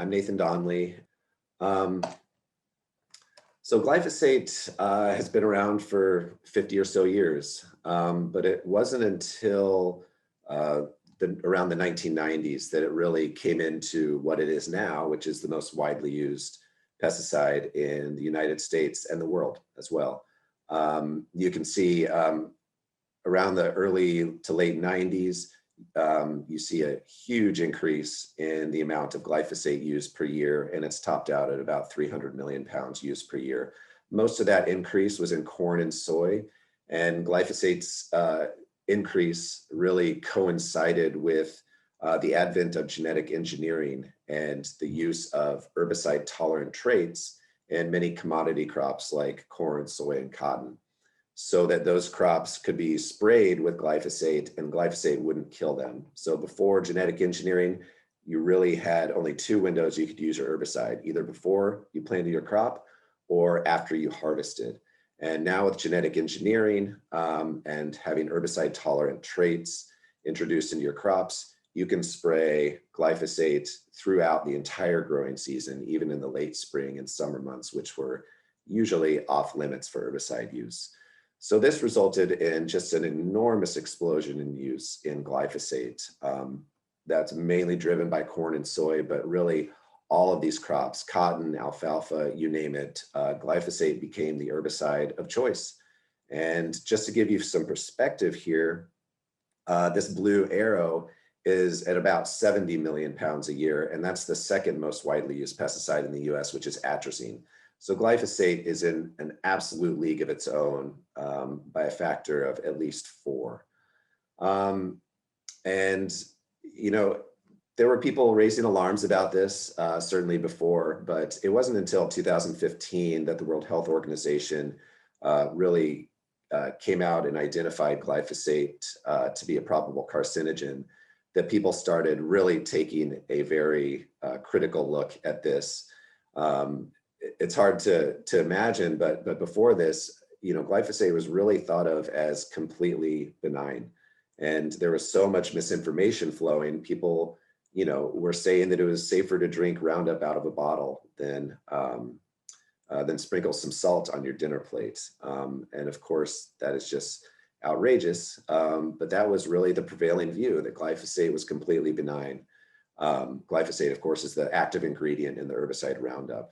I'm Nathan Donley. Um, so glyphosate has been around for 50 or so years, but it wasn't until uh, around the 1990s that it really came into what it is now, which is the most widely used pesticide in the United States and the world as well. You can see around the early to late 90s, you see a huge increase in the amount of glyphosate used per year, and it's topped out at about 300 million pounds used per year. Most of that increase was in corn and soy, and glyphosate's increase really coincided with the advent of genetic engineering and the use of herbicide tolerant traits in many commodity crops like corn, soy, and cotton, so that those crops could be sprayed with glyphosate and glyphosate wouldn't kill them. So before genetic engineering, you really had only two windows you could use your herbicide, either before you planted your crop or after you harvested. And now with genetic engineering and having herbicide tolerant traits introduced into your crops, you can spray glyphosate throughout the entire growing season, even in the late spring and summer months, which were usually off limits for herbicide use. So this resulted in just an enormous explosion in use in glyphosate. That's mainly driven by corn and soy, but really all of these crops, cotton, alfalfa, you name it, glyphosate became the herbicide of choice. And just to give you some perspective here, this blue arrow is at about 70 million pounds a year, and that's the second most widely used pesticide in the US, which is atrazine. So glyphosate is in an absolute league of its own by a factor of at least 4. And, you know, there were people raising alarms about this certainly before, but it wasn't until 2015 that the World Health Organization really came out and identified glyphosate to be a probable carcinogen, that people started really taking a very critical look at this. It's hard to imagine, but before this, you know, glyphosate was really thought of as completely benign. And there was so much misinformation flowing. People, you know, were saying that it was safer to drink Roundup out of a bottle than sprinkle some salt on your dinner plate. And of course, that is just outrageous. But that was really the prevailing view, that glyphosate was completely benign. Glyphosate, of course, is the active ingredient in the herbicide Roundup.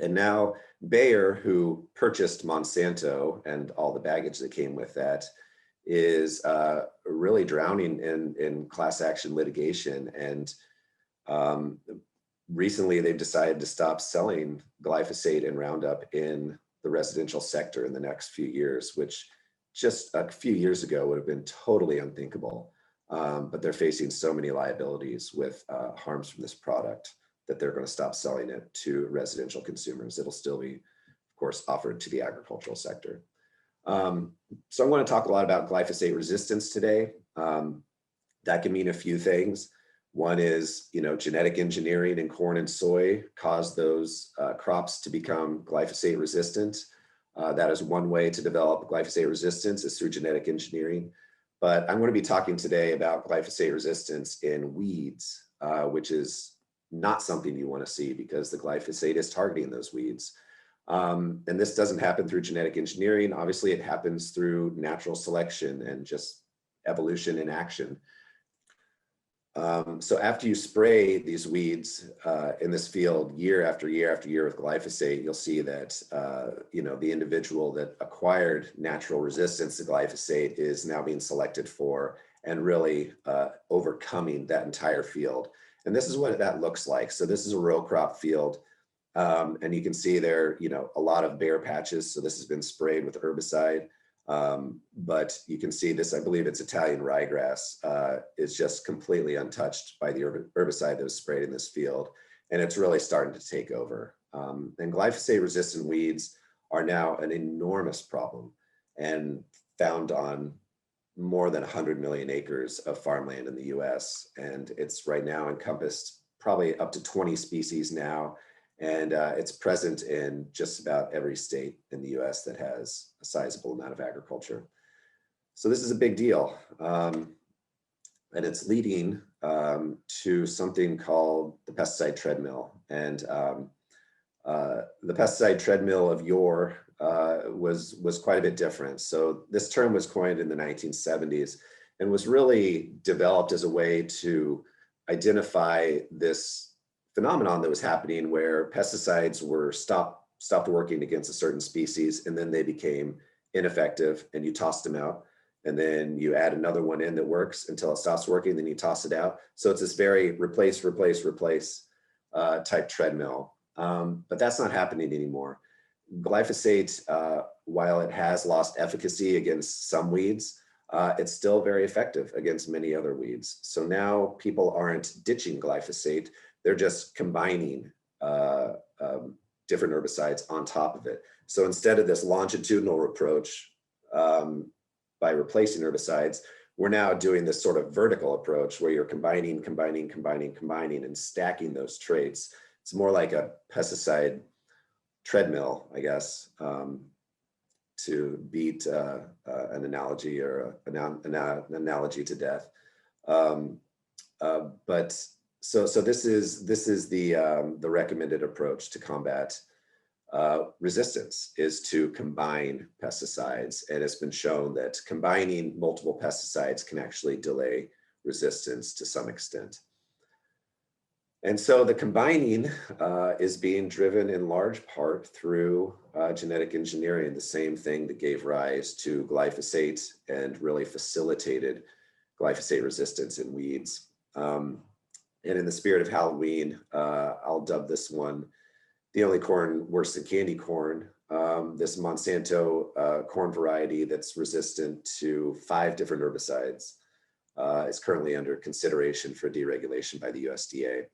And now Bayer, who purchased Monsanto and all the baggage that came with that, is really drowning in class action litigation. And recently they've decided to stop selling glyphosate and Roundup in the residential sector in the next few years, which just a few years ago would have been totally unthinkable. But they're facing so many liabilities with harms from this product that they're going to stop selling it to residential consumers. It'll still be, of course, offered to the agricultural sector. So I'm going to talk a lot about glyphosate resistance today. That can mean a few things. One is, you know, genetic engineering in corn and soy caused those crops to become glyphosate resistant. That is one way to develop glyphosate resistance, is through genetic engineering. But I'm going to be talking today about glyphosate resistance in weeds, which is not something you want to see because the glyphosate is targeting those weeds. And this doesn't happen through genetic engineering. Obviously, it happens through natural selection and just evolution in action. So after you spray these weeds in this field year after year after year with glyphosate, you'll see that you know, the individual that acquired natural resistance to glyphosate is now being selected for and really overcoming that entire field. And this is what that looks like. So this is a row crop field. And you can see there, you know, a lot of bare patches. So this has been sprayed with herbicide. But you can see this, I believe it's Italian ryegrass, is just completely untouched by the herbicide that was sprayed in this field. And it's really starting to take over. And glyphosate resistant weeds are now an enormous problem and found on more than 100 million acres of farmland in the US. And it's right now encompassed probably up to 20 species now. And it's present in just about every state in the US that has a sizable amount of agriculture. So this is a big deal. And it's leading to something called the pesticide treadmill. And the pesticide treadmill of yore was quite a bit different. So this term was coined in the 1970s and was really developed as a way to identify this phenomenon that was happening where pesticides were stopped working against a certain species, and then they became ineffective and you tossed them out. And then you add another one in that works until it stops working, then you toss it out. So it's this very replace, replace, replace type treadmill. But that's not happening anymore. Glyphosate, while it has lost efficacy against some weeds, it's still very effective against many other weeds. So now people aren't ditching glyphosate, they're just combining different herbicides on top of it. So instead of this longitudinal approach by replacing herbicides, we're now doing this sort of vertical approach where you're combining and stacking those traits. It's more like a pesticide treadmill, I guess, to beat an analogy or an analogy to death. But so this is the recommended approach to combat resistance, is to combine pesticides. And it's been shown that combining multiple pesticides can actually delay resistance to some extent. And so the combining is being driven in large part through genetic engineering, the same thing that gave rise to glyphosate and really facilitated glyphosate resistance in weeds. And in the spirit of Halloween, I'll dub this one the only corn worse than candy corn. This Monsanto corn variety that's resistant to 5 different herbicides is currently under consideration for deregulation by the USDA.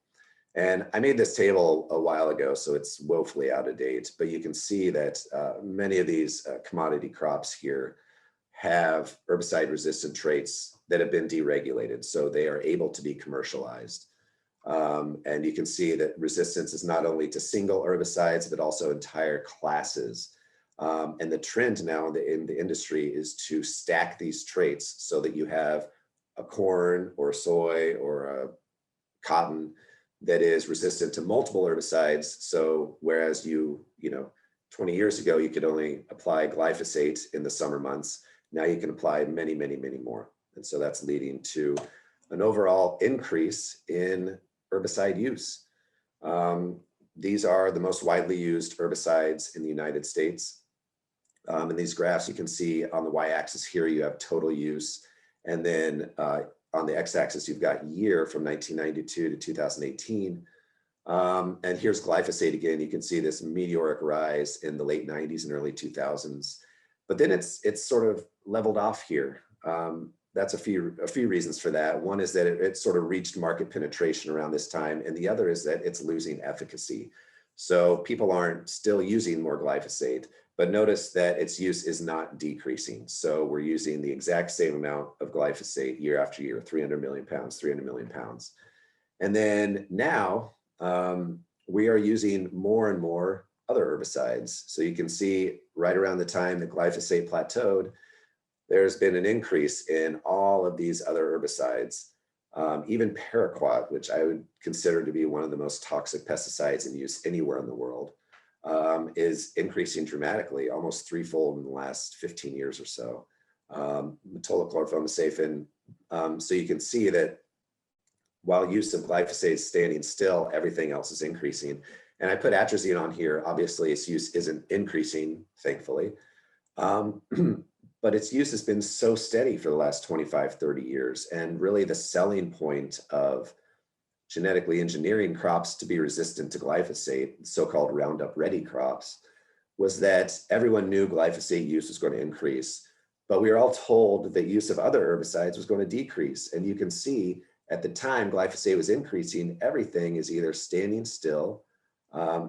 And I made this table a while ago, so it's woefully out of date, but you can see that many of these commodity crops here have herbicide resistant traits that have been deregulated, so they are able to be commercialized. And you can see that resistance is not only to single herbicides, but also entire classes. And the trend now in the industry is to stack these traits so that you have a corn or a soy or a cotton that is resistant to multiple herbicides. So whereas 20 years ago, you could only apply glyphosate in the summer months, now you can apply many, many, many more. And so that's leading to an overall increase in herbicide use. These are the most widely used herbicides in the United States. In these graphs, you can see on the y-axis here, you have total use. And then on the x-axis, you've got year from 1992 to 2018. And here's glyphosate again. You can see this meteoric rise in the late 90s and early 2000s. But then it's sort of leveled off here. That's a few reasons for that. One is that it sort of reached market penetration around this time, and the other is that it's losing efficacy. So people aren't still using more glyphosate, but notice that its use is not decreasing. So we're using the exact same amount of glyphosate year after year, 300 million pounds, 300 million pounds. And then now we are using more and more other herbicides. So you can see right around the time that glyphosate plateaued, there's been an increase in all of these other herbicides. Even paraquat, which I would consider to be one of the most toxic pesticides in use anywhere in the world, is increasing dramatically, almost threefold in the last 15 years or so. Metolachlorfoamicefin. So you can see that while use of glyphosate is standing still, everything else is increasing. And I put atrazine on here. Obviously, its use isn't increasing, thankfully. But its use has been so steady for the last 25, 30 years. And really the selling point of genetically engineering crops to be resistant to glyphosate, so-called Roundup Ready crops, was that everyone knew glyphosate use was going to increase, but we were all told that use of other herbicides was going to decrease. And you can see at the time glyphosate was increasing, everything is either standing still,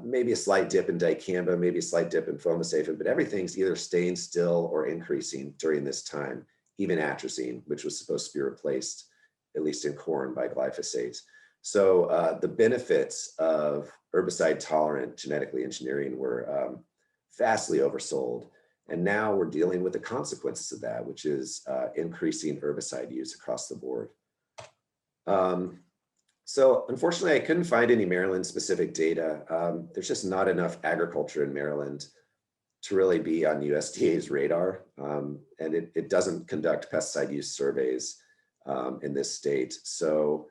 maybe a slight dip in dicamba, maybe a slight dip in foamicefin, but everything's either staying still or increasing during this time, even atrazine, which was supposed to be replaced, at least in corn, by glyphosate. So the benefits of herbicide tolerant genetically engineering were vastly oversold. And now we're dealing with the consequences of that, which is increasing herbicide use across the board. So unfortunately, I couldn't find any Maryland specific data. There's just not enough agriculture in Maryland to really be on USDA's radar. And it doesn't conduct pesticide use surveys in this state. So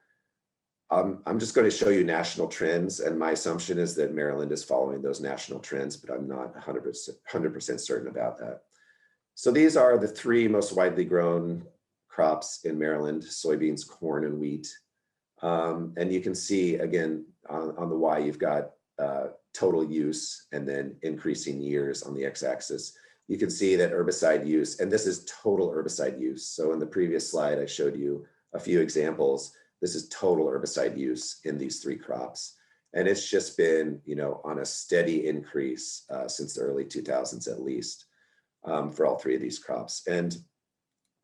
I'm just going to show you national trends. And my assumption is that Maryland is following those national trends, but I'm not 100% certain about that. So these are the three most widely grown crops in Maryland: soybeans, corn, and wheat. And you can see, again, on the Y, you've got total use and then increasing years on the x-axis. You can see that herbicide use, and this is total herbicide use. So in the previous slide, I showed you a few examples. This is total herbicide use in these three crops. And it's just been, on a steady increase since the early 2000s at least for all three of these crops. And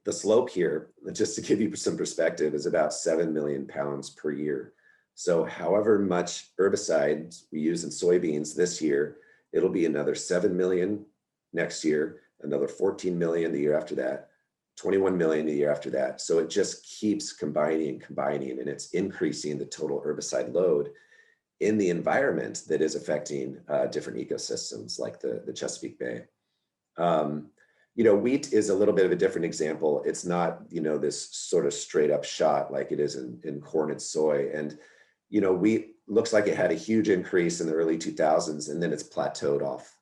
the slope here, just to give you some perspective, is about 7 million pounds per year. So however much herbicide we use in soybeans this year, it'll be another 7 million next year, another 14 million the year after that, 21 million the year after that. So it just keeps combining, and it's increasing the total herbicide load in the environment that is affecting different ecosystems like the Chesapeake Bay. Wheat is a little bit of a different example. It's not, this sort of straight up shot like it is in corn and soy. And, wheat looks like it had a huge increase in the early 2000s, and then it's plateaued off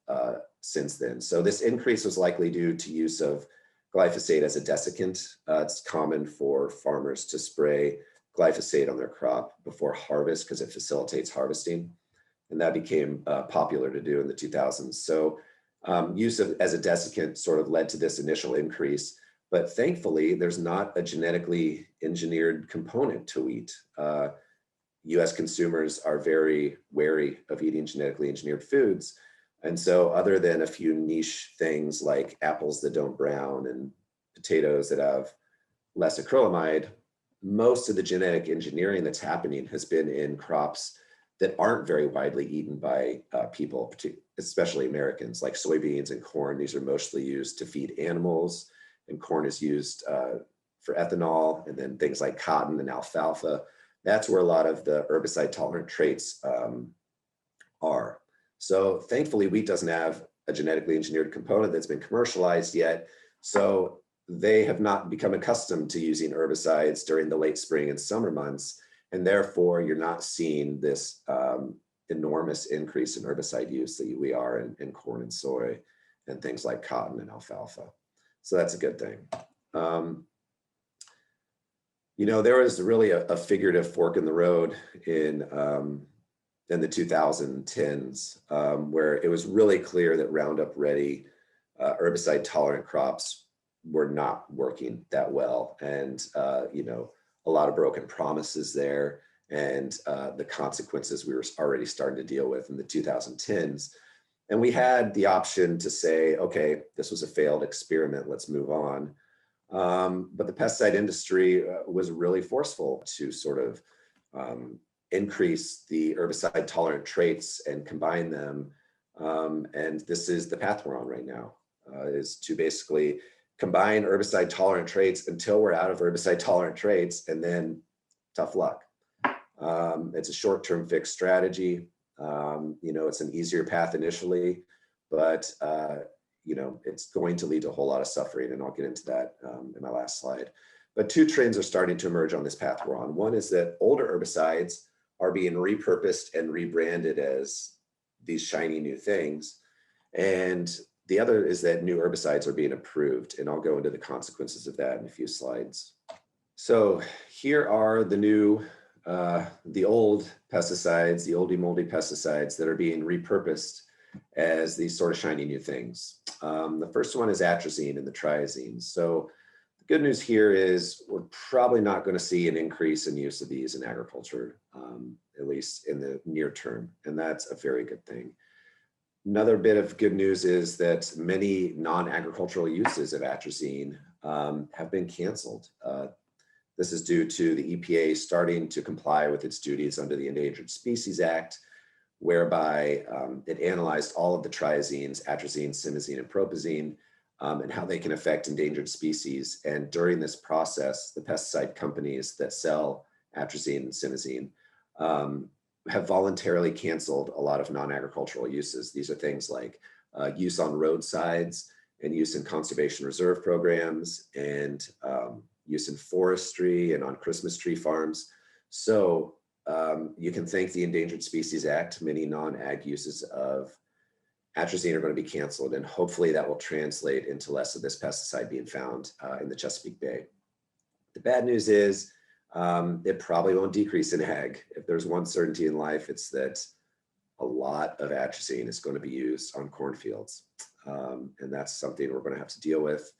since then. So this increase was likely due to use of glyphosate as a desiccant. It's common for farmers to spray glyphosate on their crop before harvest because it facilitates harvesting. And that became popular to do in the 2000s. So use of as a desiccant sort of led to this initial increase, but thankfully there's not a genetically engineered component to wheat. US consumers are very wary of eating genetically engineered foods. And so other than a few niche things like apples that don't brown and potatoes that have less acrylamide, most of the genetic engineering that's happening has been in crops that aren't very widely eaten by people, especially Americans, like soybeans and corn. These are mostly used to feed animals, and corn is used for ethanol, and then things like cotton and alfalfa. That's where a lot of the herbicide tolerant traits are. So thankfully, wheat doesn't have a genetically engineered component that's been commercialized yet. So they have not become accustomed to using herbicides during the late spring and summer months. And therefore, you're not seeing this enormous increase in herbicide use that we are in corn and soy and things like cotton and alfalfa. So that's a good thing. There was really a figurative fork in the road in the 2010s where it was really clear that Roundup Ready herbicide tolerant crops were not working that well. And, a lot of broken promises there, and the consequences we were already starting to deal with in the 2010s. And we had the option to say, okay, this was a failed experiment, let's move on. But the pesticide industry was really forceful to sort of increase the herbicide tolerant traits and combine them. And this is the path we're on right now, is to basically combine herbicide tolerant traits until we're out of herbicide tolerant traits, and then tough luck. It's a short-term fix strategy. It's an easier path initially, but it's going to lead to a whole lot of suffering, and I'll get into that in my last slide. But two trends are starting to emerge on this path we're on. One is that older herbicides are being repurposed and rebranded as these shiny new things. And the other is that new herbicides are being approved, and I'll go into the consequences of that in a few slides. So here are the old pesticides, the oldie moldy pesticides that are being repurposed as these sort of shiny new things. The first one is atrazine and the triazine. So the good news here is we're probably not going to see an increase in use of these in agriculture, at least in the near term, and that's a very good thing. Another bit of good news is that many non-agricultural uses of atrazine have been canceled. This is due to the EPA starting to comply with its duties under the Endangered Species Act, whereby it analyzed all of the triazines, atrazine, simazine, and propazine, and how they can affect endangered species. And during this process, the pesticide companies that sell atrazine and simazine, have voluntarily canceled a lot of non-agricultural uses. These are things like use on roadsides and use in conservation reserve programs and use in forestry and on Christmas tree farms. So you can thank the Endangered Species Act. Many non-ag uses of atrazine are going to be canceled, and hopefully that will translate into less of this pesticide being found in the Chesapeake Bay. The bad news is it probably won't decrease in ag. If there's one certainty in life, it's that a lot of atrazine is going to be used on cornfields. And that's something we're going to have to deal with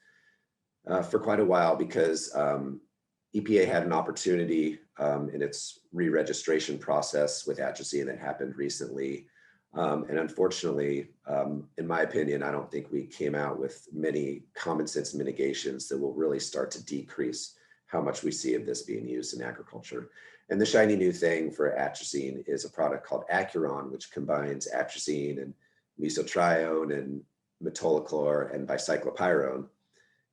for quite a while, because EPA had an opportunity in its re-registration process with atrazine that happened recently. And unfortunately, in my opinion, I don't think we came out with many common sense mitigations that will really start to decrease how much we see of this being used in agriculture. And the shiny new thing for atrazine is a product called Acuron, which combines atrazine and mesotrione and metolachlor and bicyclopyrone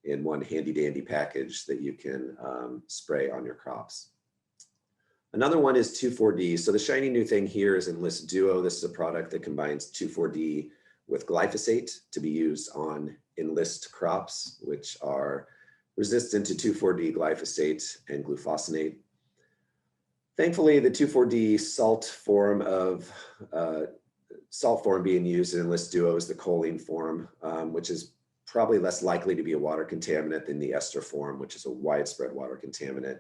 in one handy dandy package that you can spray on your crops. Another one is 2,4-D. So the shiny new thing here is Enlist Duo. This is a product that combines 2,4-D with glyphosate to be used on enlist crops, which are resistant to 2,4-D glyphosate and glufosinate. Thankfully, the 2,4-D salt form being used in Enlist Duo is the choline form, which is probably less likely to be a water contaminant than the ester form, which is a widespread water contaminant.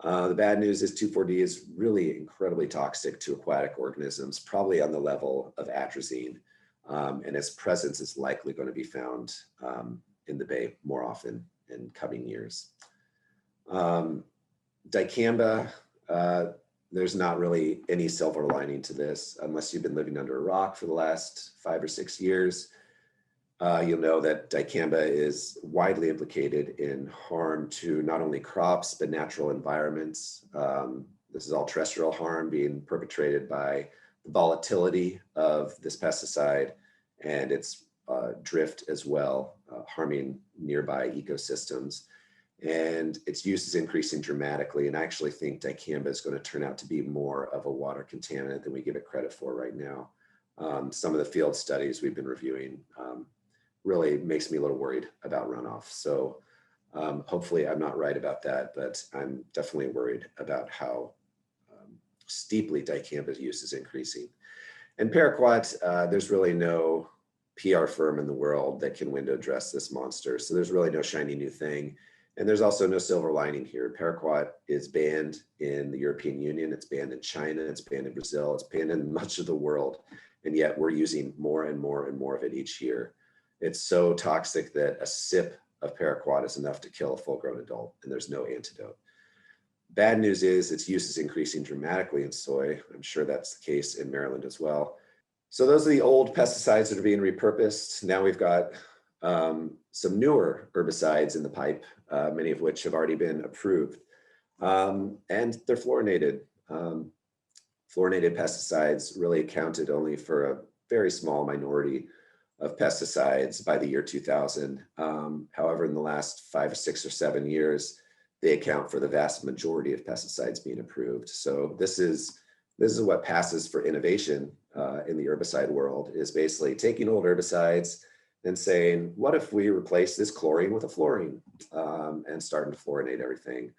The bad news is 2,4-D is really incredibly toxic to aquatic organisms, probably on the level of atrazine, and its presence is likely going to be found in the bay more often in coming years. Dicamba, there's not really any silver lining to this unless you've been living under a rock for the last 5 or 6 years. You'll know that dicamba is widely implicated in harm to not only crops, but natural environments. This is all terrestrial harm being perpetrated by the volatility of this pesticide and its drift as well, harming nearby ecosystems. And its use is increasing dramatically. And I actually think dicamba is going to turn out to be more of a water contaminant than we give it credit for right now. Some of the field studies we've been reviewing really makes me a little worried about runoff. So hopefully I'm not right about that, but I'm definitely worried about how steeply dicamba's use is increasing. And paraquat, there's really no PR firm in the world that can window dress this monster. So there's really no shiny new thing. And there's also no silver lining here. Paraquat is banned in the European Union. It's banned in China. It's banned in Brazil. It's banned in much of the world. And yet we're using more and more and more of it each year. It's so toxic that a sip of paraquat is enough to kill a full-grown adult, and there's no antidote. Bad news is its use is increasing dramatically in soy. I'm sure that's the case in Maryland as well. So those are the old pesticides that are being repurposed. Now we've got some newer herbicides in the pipe, many of which have already been approved, and they're fluorinated. Fluorinated pesticides really accounted only for a very small minority of pesticides by the year 2000. However, in the last 5 or 6 or 7 years, they account for the vast majority of pesticides being approved. So this is what passes for innovation in the herbicide world, is basically taking old herbicides and saying, what if we replace this chlorine with a fluorine, and starting to fluorinate everything.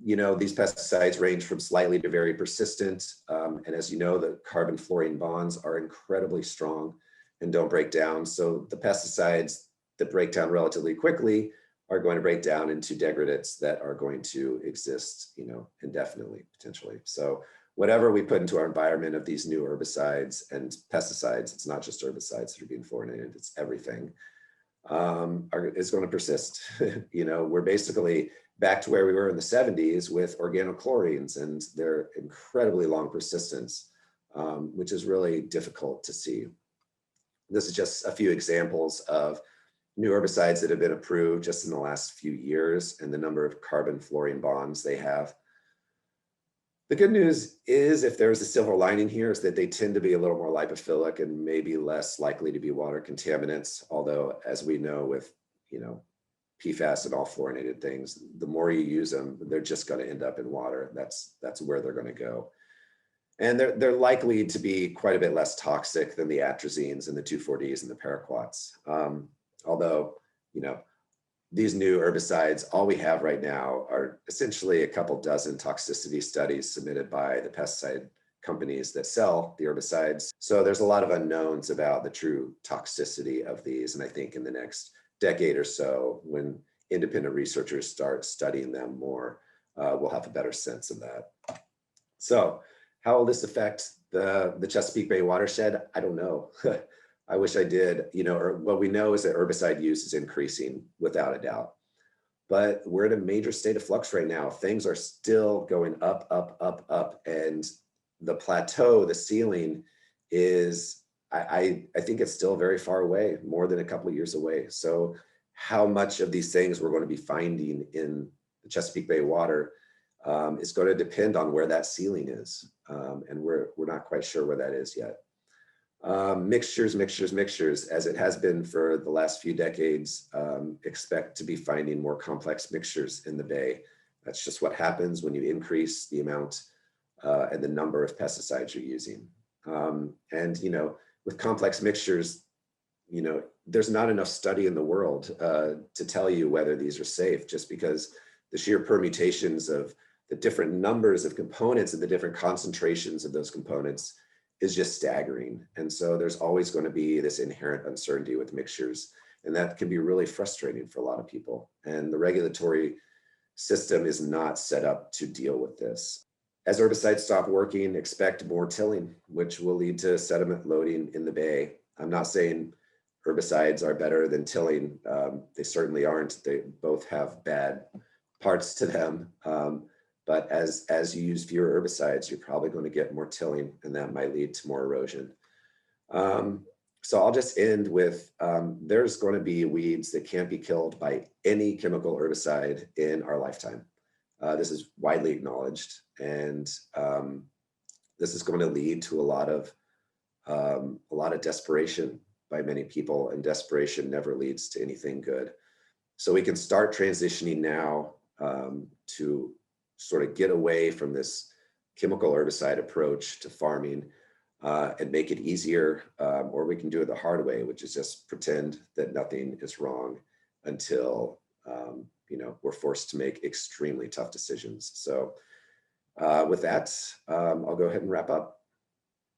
You know, these pesticides range from slightly to very persistent. And as you know, the carbon fluorine bonds are incredibly strong and don't break down. So the pesticides that break down relatively quickly are going to break down into degradates that are going to exist, you know, indefinitely, potentially. So whatever we put into our environment of these new herbicides and pesticides, it's not just herbicides that are being fluorinated, it's everything, is going to persist. You know, we're basically back to where we were in the 70s with organochlorines and their incredibly long persistence, which is really difficult to see. This is just a few examples of new herbicides that have been approved just in the last few years and the number of carbon fluorine bonds they have. The good news is, if there's a silver lining here, is that they tend to be a little more lipophilic and maybe less likely to be water contaminants. Although, as we know with, you know, PFAS and all fluorinated things, the more you use them, they're just going to end up in water. That's where they're going to go. And they're likely to be quite a bit less toxic than the atrazines and the 2,4-Ds and the paraquats. Although, you know, these new herbicides, all we have right now are essentially a couple dozen toxicity studies submitted by the pesticide companies that sell the herbicides. So there's a lot of unknowns about the true toxicity of these. And I think in the next decade or so, when independent researchers start studying them more, we'll have a better sense of that. So how will this affect the Chesapeake Bay watershed? I don't know. I wish I did. You know, or what we know is that herbicide use is increasing without a doubt. But we're in a major state of flux right now. Things are still going up, up, up, up. And the plateau, the ceiling is, I think it's still very far away, more than a couple of years away. So how much of these things we're going to be finding in the Chesapeake Bay water is going to depend on where that ceiling is. And we're not quite sure where that is yet. Mixtures, as it has been for the last few decades, expect to be finding more complex mixtures in the bay. That's just what happens when you increase the amount and the number of pesticides you're using. And, you know, with complex mixtures, you know, there's not enough study in the world to tell you whether these are safe, just because the sheer permutations of the different numbers of components and the different concentrations of those components is just staggering. And so there's always going to be this inherent uncertainty with mixtures, and that can be really frustrating for a lot of people. And the regulatory system is not set up to deal with this. As herbicides stop working, expect more tilling, which will lead to sediment loading in the bay. I'm not saying herbicides are better than tilling. They certainly aren't. They both have bad parts to them. But as you use fewer herbicides, you're probably going to get more tilling, and that might lead to more erosion. So I'll just end with, there's going to be weeds that can't be killed by any chemical herbicide in our lifetime. This is widely acknowledged, and this is going to lead to a lot of desperation by many people, and desperation never leads to anything good. So we can start transitioning now to sort of get away from this chemical herbicide approach to farming and make it easier, or we can do it the hard way, which is just pretend that nothing is wrong until you know, we're forced to make extremely tough decisions. So with that, I'll go ahead and wrap up.